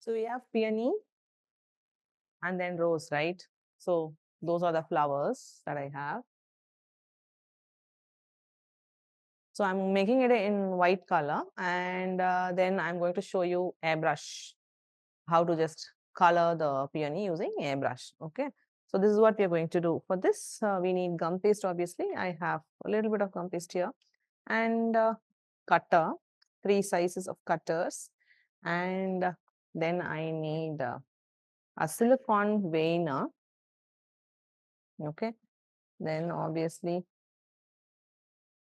So we have peony and then rose, right? So those are the flowers that I have. So I'm making it in white color, and then I'm going to show you airbrush, how to just color the peony using airbrush. Okay. So this is what we are going to do. For this, we need gum paste, obviously. I have a little bit of gum paste here, and cutter, 3 sizes of cutters, and then I need a silicone veiner. Okay. Then obviously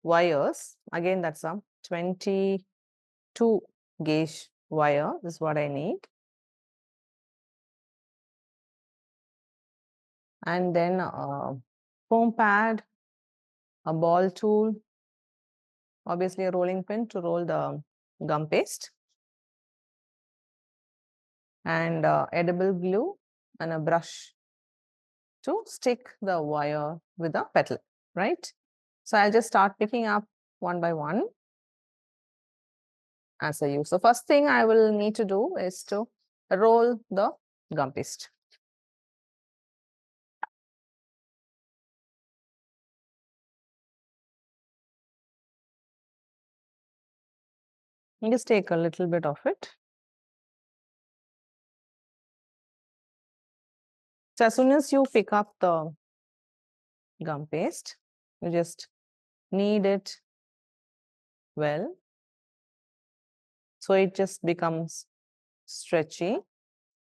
wires. Again, that's a 22 gauge wire. This is what I need. And then a foam pad, a ball tool, obviously a rolling pin to roll the gum paste, and edible glue, and a brush to stick the wire with the petal, right? So I'll just start picking up one by one as I use. So first thing I will need to do is to roll the gum paste. Just take a little bit of it. So as soon as you pick up the gum paste, you just knead it well, so it just becomes stretchy.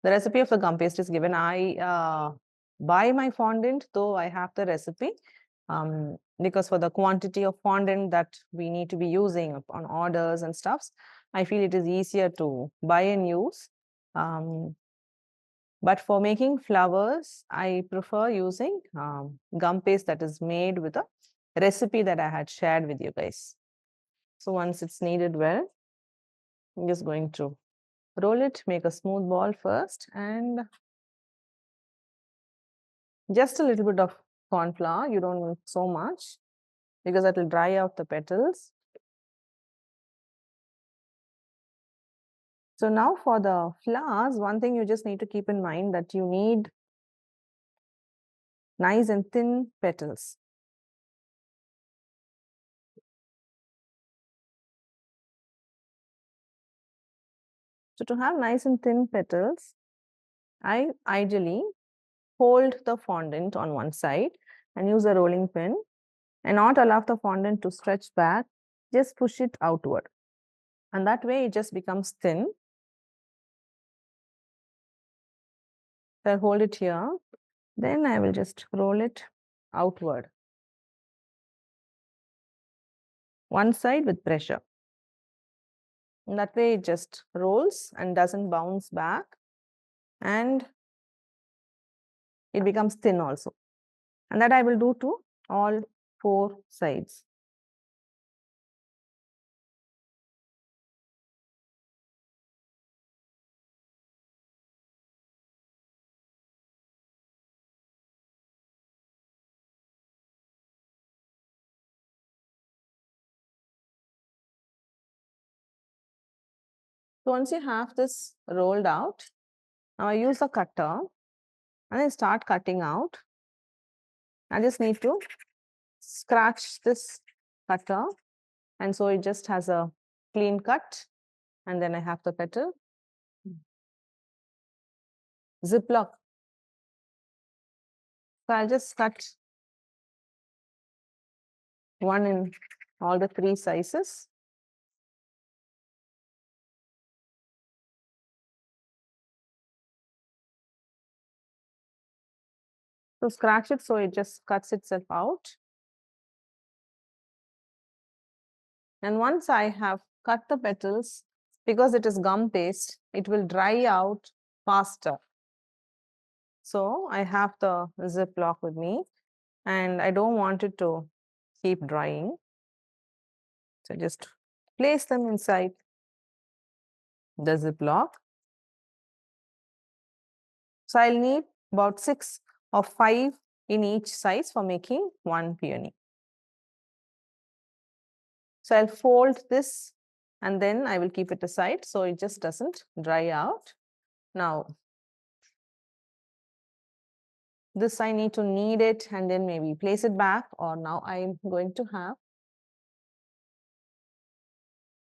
The recipe of the gum paste is given. I buy my fondant, though I have the recipe, because for the quantity of fondant that we need to be using on orders and stuffs, I feel it is easier to buy and use. But for making flowers, I prefer using gum paste that is made with a recipe that I had shared with you guys. So once it's kneaded well, I'm just going to roll it, make a smooth ball first, and just a little bit of corn flour. You don't need so much because that will dry out the petals. So now for the flowers, one thing you just need to keep in mind that you need nice and thin petals. So to have nice and thin petals, I ideally hold the fondant on one side and use a rolling pin and not allow the fondant to stretch back, just push it outward. And that way it just becomes thin. So I'll hold it here, then I will just roll it outward. One side with pressure. And that way it just rolls and doesn't bounce back, and it becomes thin also. And that I will do to all 4 sides. So once you have this rolled out, now I use a cutter and I start cutting out. I just need to scratch this cutter, and so it just has a clean cut, and then I have the petal. Ziploc. So I'll just cut one in all the 3 sizes. So scratch it so it just cuts itself out. And once I have cut the petals, because it is gum paste, it will dry out faster. So I have the Ziploc with me, and I don't want it to keep drying. So just place them inside the Ziploc. So I'll need about 6 or 5 in each size for making one peony. So I'll fold this and then I will keep it aside so it just doesn't dry out. Now, this I need to knead it and then maybe place it back, or now I'm going to have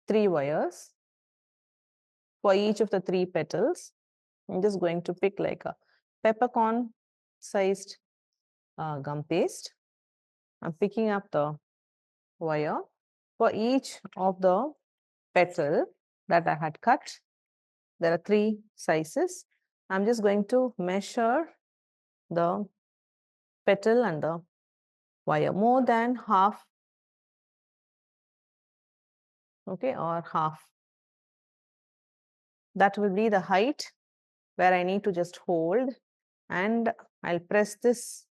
3 wires for each of the 3 petals. I'm just going to pick like a peppercorn sized gum paste. I'm picking up the wire for each of the petal that I had cut. There are 3 sizes. I'm just going to measure the petal and the wire more than half, okay, or half. That will be the height where I need to just hold, and I'll press this,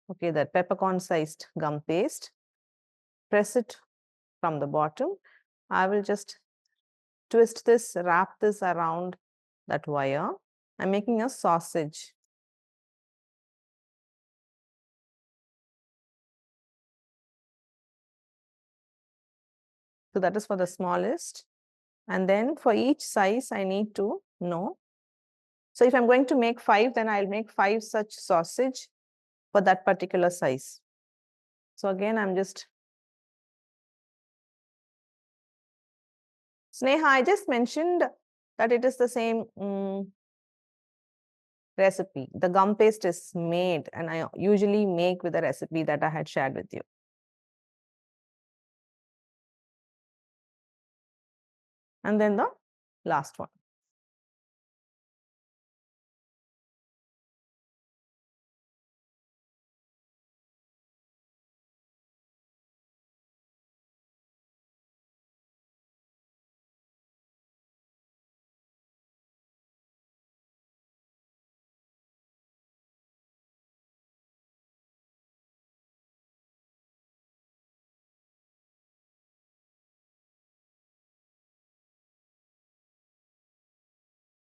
okay, that peppercorn sized gum paste, press it from the bottom. I will just twist this, wrap this around that wire. I'm making a sausage. So that is for the smallest. And then for each size, I need to know. So if I'm going to make 5, then I'll make 5 such sausage for that particular size. So again, I'm just... Sneha, I just mentioned that it is the same recipe. The gum paste is made, and I usually make with the recipe that I had shared with you. And then the last one.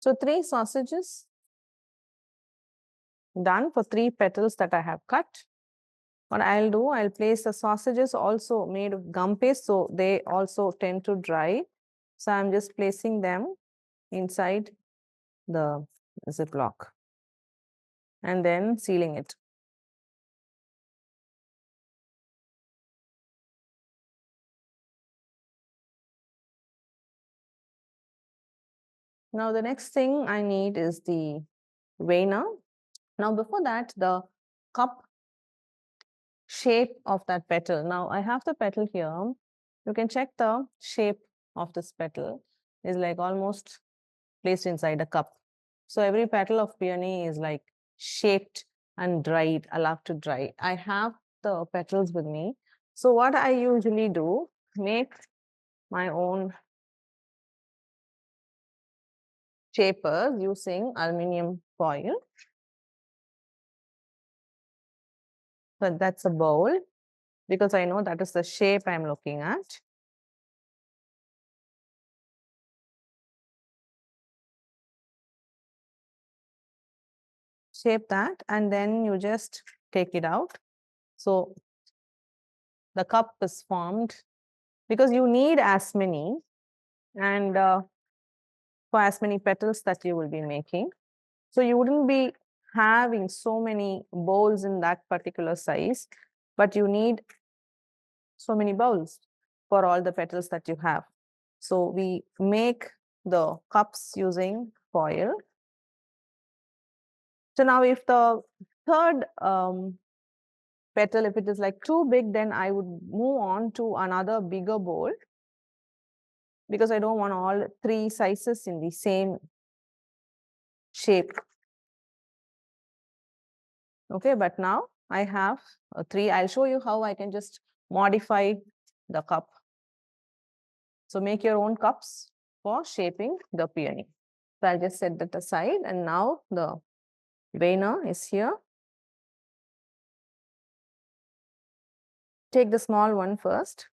So 3 sausages done for 3 petals that I have cut. What I'll do, I'll place the sausages also made of gum paste, so they also tend to dry. So I'm just placing them inside the Ziploc and then sealing it. Now the next thing I need is the veiner. Now before that, the cup shape of that petal. Now I have the petal here. You can check the shape of this petal is like almost placed inside a cup. So every petal of peony is like shaped and dried, allowed to dry. I have the petals with me. So what I usually do, make my own shapers using aluminum foil. So that's a bowl, because I know that is the shape I'm looking at. Shape that, and then you just take it out. So the cup is formed, because you need as many, and for as many petals that you will be making. So you wouldn't be having so many bowls in that particular size, but you need so many bowls for all the petals that you have. So we make the cups using foil. So now if the third petal, if it is like too big, then I would move on to another bigger bowl, because I don't want all 3 sizes in the same shape. Okay, but now I have 3. I'll show you how I can just modify the cup. So make your own cups for shaping the peony. So I'll just set that aside, and now the veiner is here. Take the small one first.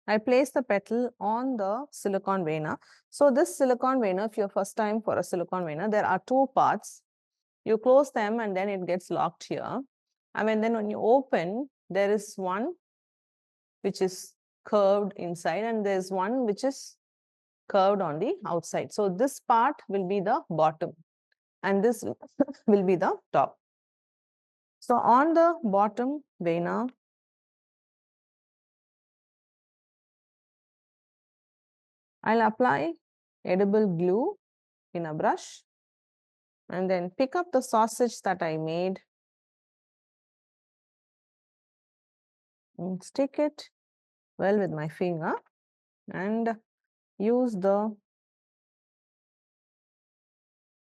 I place the petal on the silicone veiner. So this silicone veiner, if you're first time for a silicone veiner, there are 2 parts. You close them and then it gets locked here. And then when you open, there is one which is curved inside and there's one which is curved on the outside. So this part will be the bottom and this will be the top. So on the bottom vena, I'll apply edible glue in a brush and then pick up the sausage that I made and stick it well with my finger and use the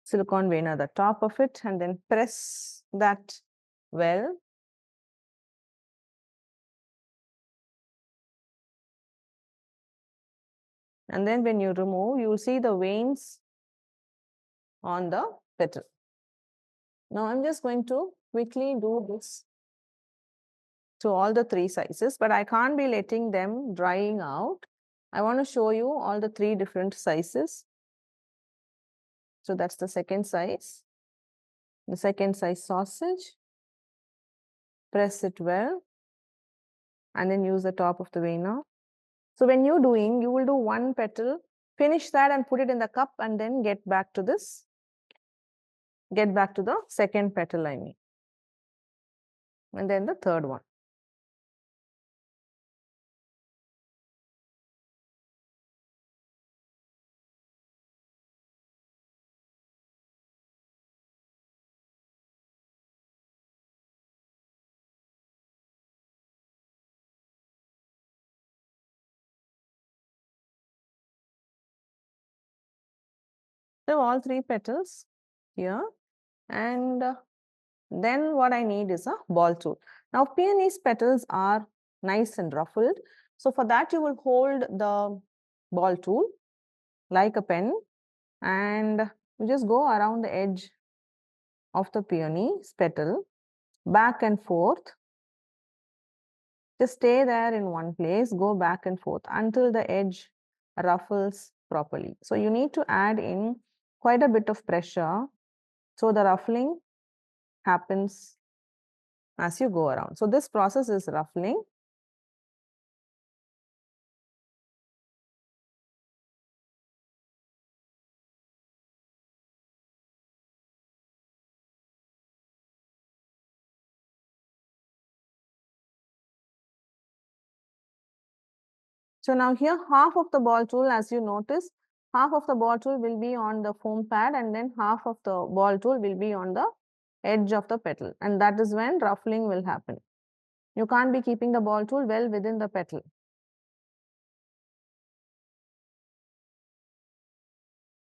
silicone vena at the top of it and then press that well. And then when you remove, you will see the veins on the petal. Now I'm just going to quickly do this to all the three sizes, but I can't be letting them drying out. I want to show you all the three different sizes. So that's the second size sausage. Press it well and then use the top of the vena. So when you're doing, you will do one petal, finish that and put it in the cup and then get back to this. Get back to the second petal, I mean. And then the third one. So all three petals here. And then what I need is a ball tool. Now peony's petals are nice and ruffled. So for that you will hold the ball tool like a pen and you just go around the edge of the peony's petal back and forth. Just stay there in one place, go back and forth until the edge ruffles properly. So you need to add in quite a bit of pressure so the ruffling happens as you go around. So this process is ruffling. So now here half of the ball tool, as you notice, half of the ball tool will be on the foam pad and then half of the ball tool will be on the edge of the petal. And that is when ruffling will happen. You can't be keeping the ball tool well within the petal.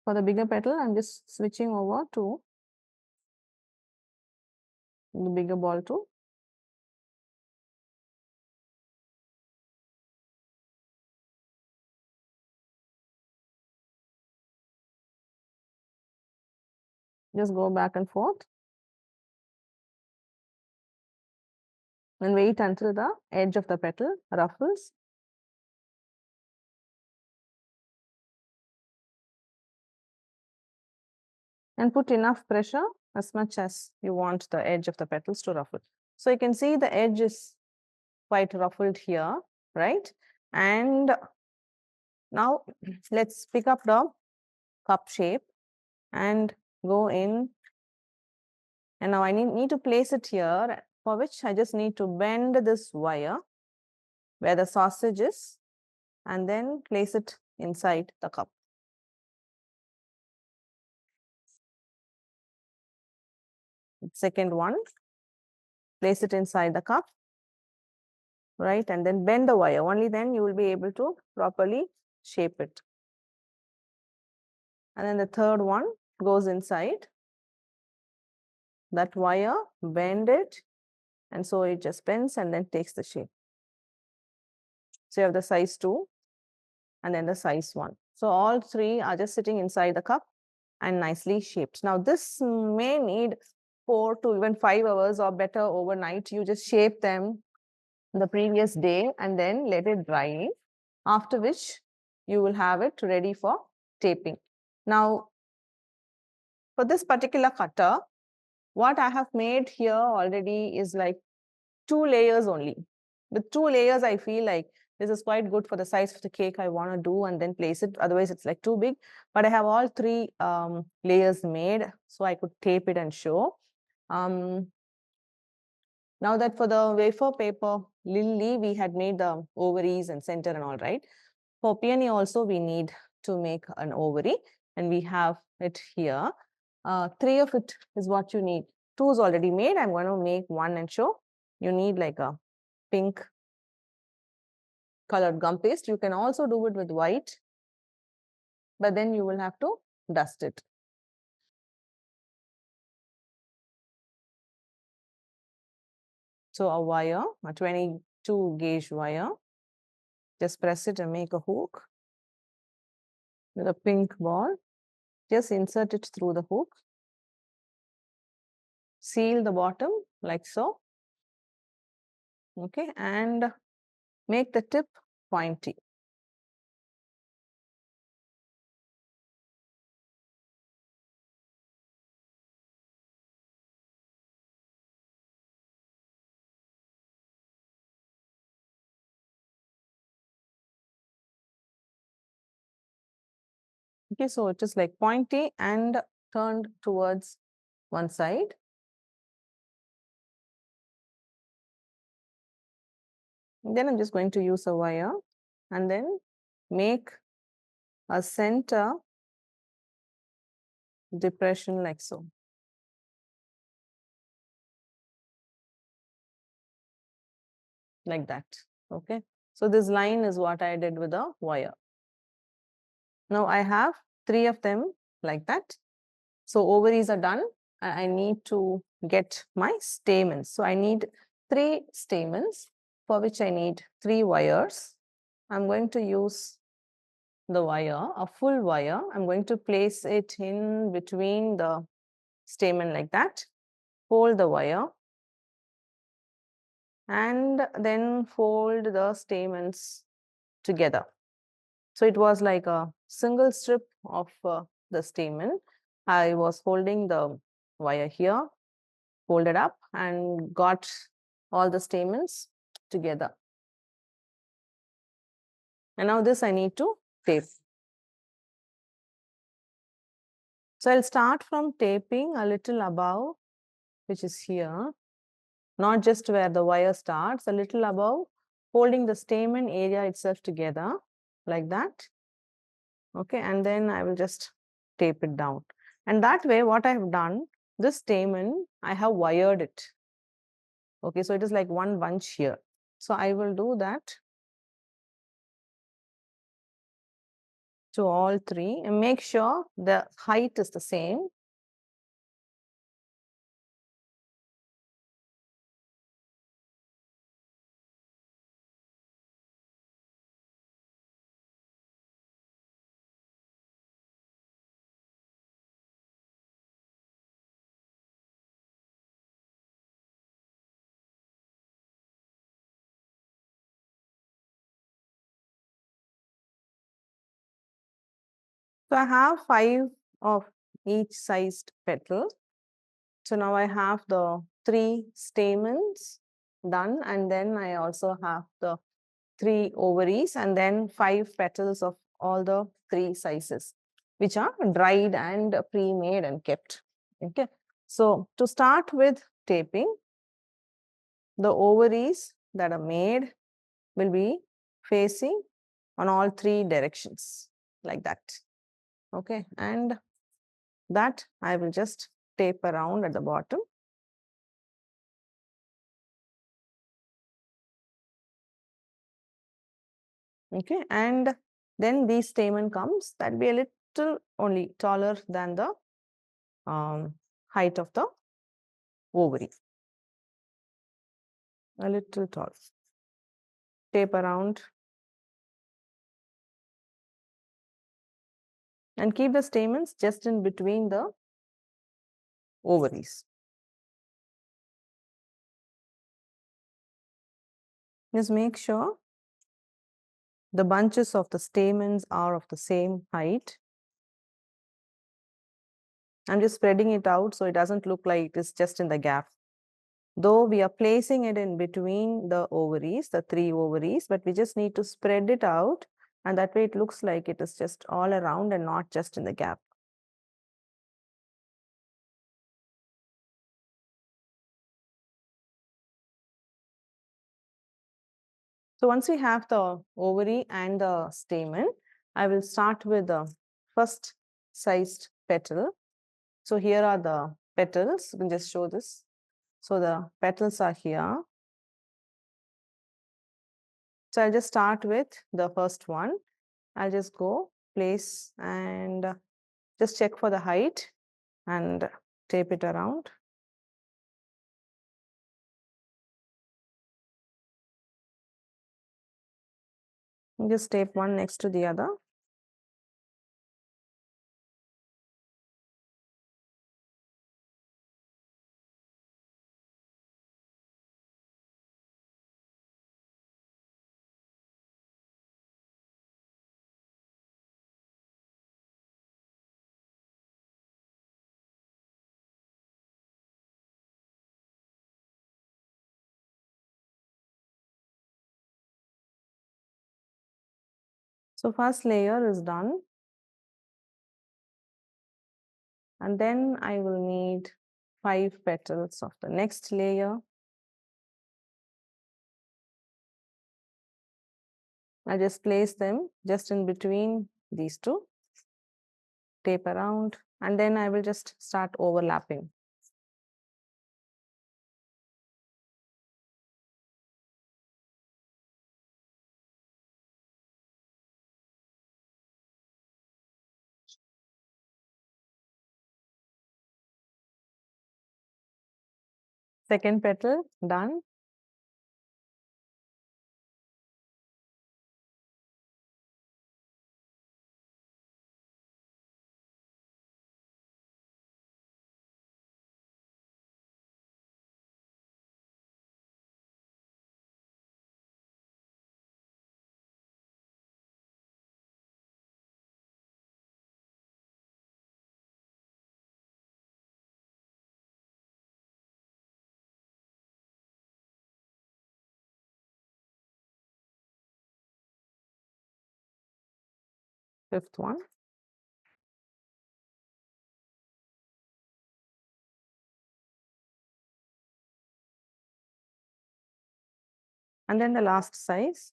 For the bigger petal, I'm just switching over to the bigger ball tool. Just go back and forth and wait until the edge of the petal ruffles. And put enough pressure as much as you want the edge of the petals to ruffle. So you can see the edge is quite ruffled here, right? And now let's pick up the cup shape and go in. And now I need to place it here, for which I just need to bend this wire where the sausage is and then place it inside the cup. Second one, place it inside the cup, right? And then bend the wire. Only then you will be able to properly shape it. And then the third one goes inside that wire, bend it, and so it just bends and then takes the shape. So you have the size 2 and then the size 1. So all three are just sitting inside the cup and nicely shaped. Now this may need 4 to even 5 hours or better overnight. You just shape them the previous day and then let it dry, after which you will have it ready for taping. Now for this particular cutter, what I have made here already is like 2 layers only. With 2 layers, I feel like This is quite good for the size of the cake I want to do and then place it. Otherwise, it's like too big. But I have all three layers made, so I could tape it and show. Now that for the wafer paper lily, we had made the ovaries and center and all, right? For peony also, we need to make an ovary, and we have it here. 3 of it is what you need. 2 is already made. I'm going to make 1 and show. You need like a pink colored gum paste. You can also do it with white, but then you will have to dust it. So a wire, a 22 gauge wire, just press it and make a hook with a pink ball. Just insert it through the hook. Seal the bottom like so. Okay, and make the tip pointy. Okay, so it is like pointy and turned towards one side. Then I'm just going to use a wire and then make a center depression like so. Like that. Okay. So this line is what I did with a wire. Now I have 3 of them like that. So ovaries are done. I need to get my stamens. So I need 3 stamens, for which I need 3 wires. I'm going to use the wire, a full wire. I'm going to place it in between the stamen like that. Fold the wire and then fold the stamens together. So it was like a single strip of the stamen. I was holding the wire here, folded up, and got all the stamens together. And now this I need to tape. So I'll start from taping a little above, which is here, not just where the wire starts, a little above, holding the stamen area itself together like that. Okay, and then I will just tape it down. And that way, what I have done, this stamen, I have wired it. Okay, so it is like one bunch here. So I will do that to all 3 and make sure the height is the same. So I have 5 of each sized petal. So now I have the 3 stamens done, and then I also have the 3 ovaries and then 5 petals of all the 3 sizes, which are dried and pre-made and kept. Okay. So to start with taping, the ovaries that are made will be facing on all 3 directions like that. Okay. And that I will just tape around at the bottom. Okay, and then the stamen comes, that be a little only taller than the height of the ovary. A little tall. Tape around. And keep the stamens just in between the ovaries. Just make sure the bunches of the stamens are of the same height. I'm just spreading it out so it doesn't look like it is just in the gap. Though we are placing it in between the ovaries, the 3 ovaries, but we just need to spread it out, and that way it looks like it is just all around and not just in the gap. So once we have the ovary and the stamen, I will start with the first sized petal. So here are the petals. You can just show this. So the petals are here. So I'll just start with the first one. I'll just go place and just check for the height and tape it around. And just tape one next to the other. So first layer is done. And then I will need 5 petals of the next layer. I just place them just in between these two, tape around, and then I will just start overlapping. Second petal done. Fifth one. And then the last size.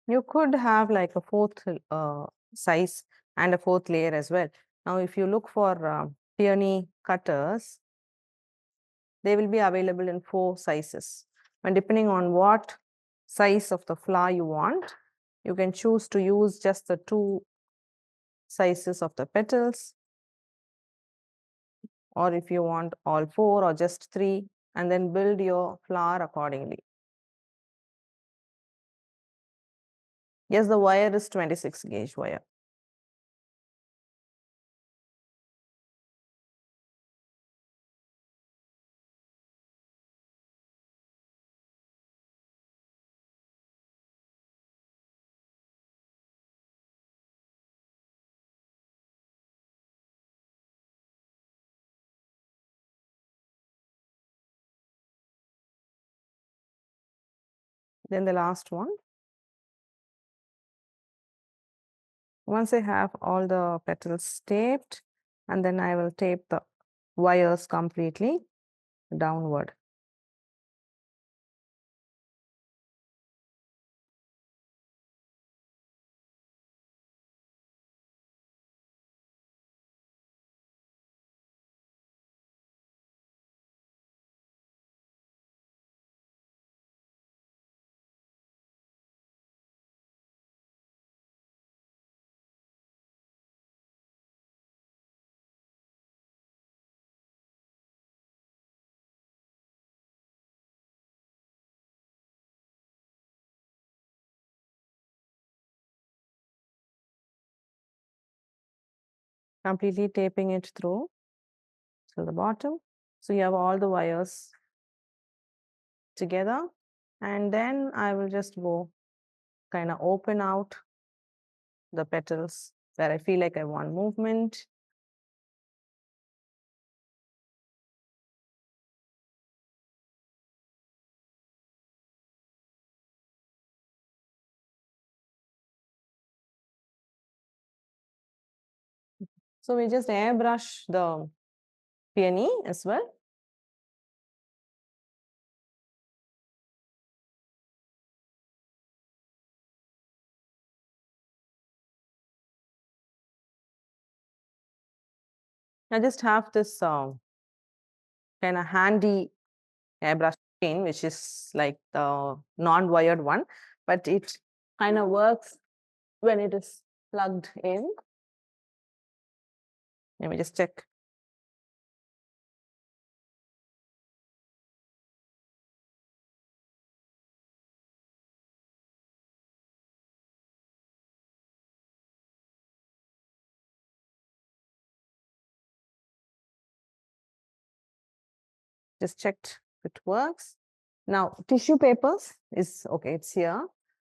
You could have like a fourth size and a fourth layer as well. Now, if you look for peony cutters, they will be available in 4 sizes. And depending on what size of the flower you want, you can choose to use just the 2 sizes of the petals, or if you want all 4 or just 3, and then build your flower accordingly. Yes, the wire is 26 gauge wire. Then the last one. Once I have all the petals taped, and then I will tape the wires completely downward. Completely taping it through till the bottom. So you have all the wires together, and then I will just go kind of open out the petals where I feel like I want movement. So we just airbrush the peony as well. I just have this kind of handy airbrush pen, which is like the non-wired one, but it kind of works when it is plugged in. Let me just check. Just checked if it works. Now, tissue papers is okay, it's here.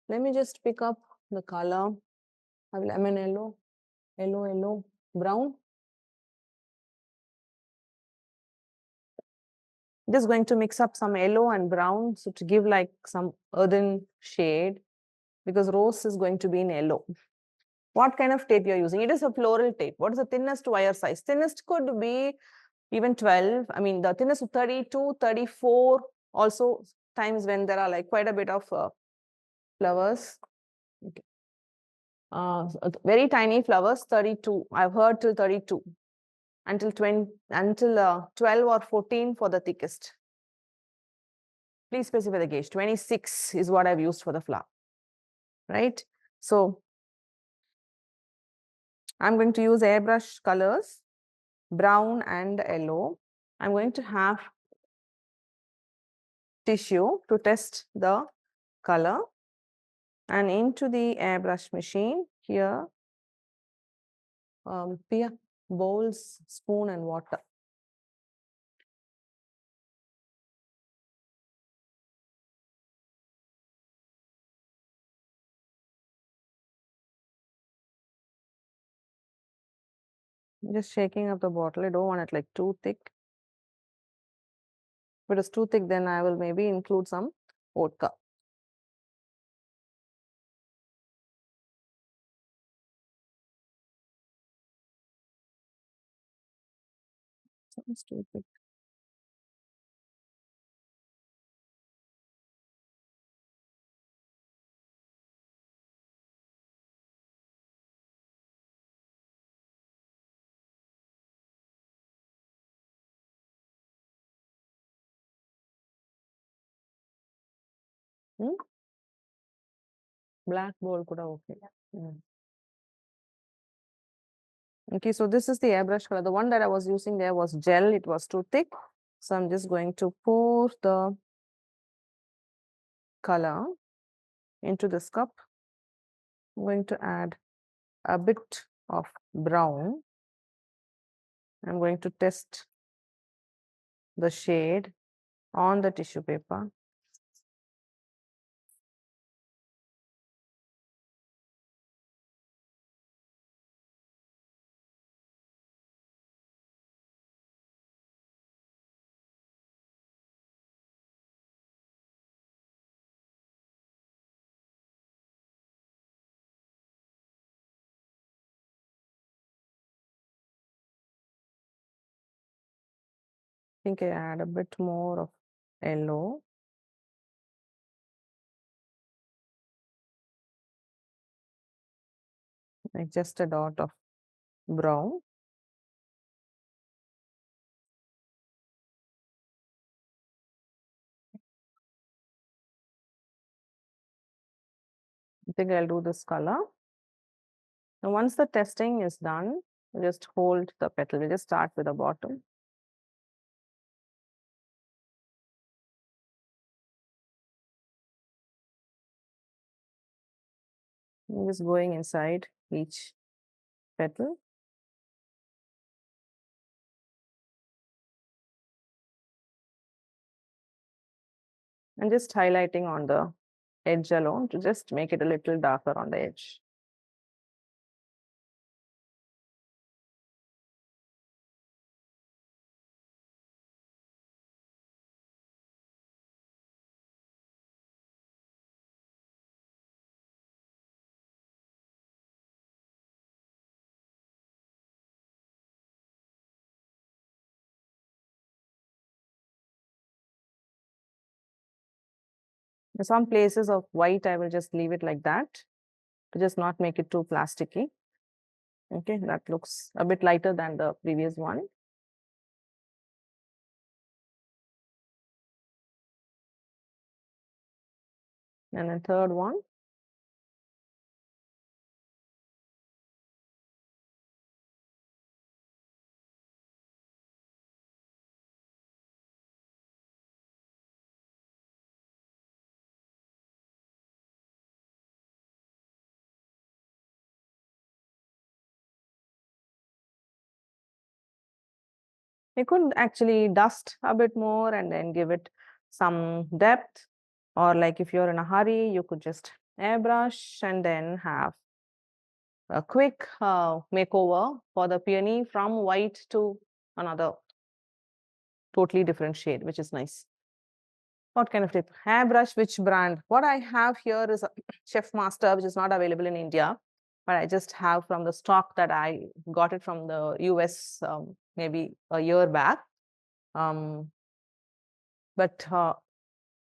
Let me just pick up the color. I have lemon yellow, yellow, brown. Just going to mix up some yellow and brown, so to give like some earthen shade, because rose is going to be in yellow. What kind of tape you're using? It is a floral tape. What is the thinnest wire size? Thinnest could be even 12. I mean, the thinnest 32, 34. Also, times when there are like quite a bit of flowers. Okay. Very tiny flowers, 32. I've heard till 32. Until 20, until 12 or 14 for the thickest. Please specify the gauge. 26 is what I've used for the flower, right? So I'm going to use airbrush colors, brown and yellow. I'm going to have tissue to test the color, and into the airbrush machine here, bowls, spoon and water. Just shaking up the bottle. I don't want it like too thick. If it is too thick, then I will maybe include some vodka. It's too thick. Hmm? Black bowl kuda okay. Okay, so this is the airbrush color. The one that I was using there was gel. It was too thick. So I'm just going to pour the color into this cup. I'm going to add a bit of brown. I'm going to test the shade on the tissue paper. I think I add a bit more of yellow. Like just a dot of brown. I think I'll do this color. Now, once the testing is done, just hold the petal. We just start with the bottom. I'm just going inside each petal. and just highlighting on the edge alone to just make it a little darker on the edge. In some places of white, I will just leave it like that to just not make it too plasticky. Okay, that looks a bit lighter than the previous one. And the third one. You could actually dust a bit more and then give it some depth. Or like if you're in a hurry, you could just airbrush and then have a quick makeover for the peony from white to another totally different shade, which is nice. What kind of tip? Hairbrush, which brand? What I have here is a Chef Master, which is not available in India, but I just have from the stock that I got it from the US maybe a year back. But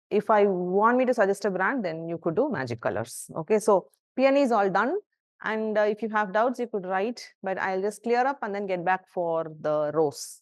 if I want me to suggest a brand, then you could do Magic Colors. Okay, so peony is all done. And if you have doubts, you could write, but I'll just clear up and then get back for the rose.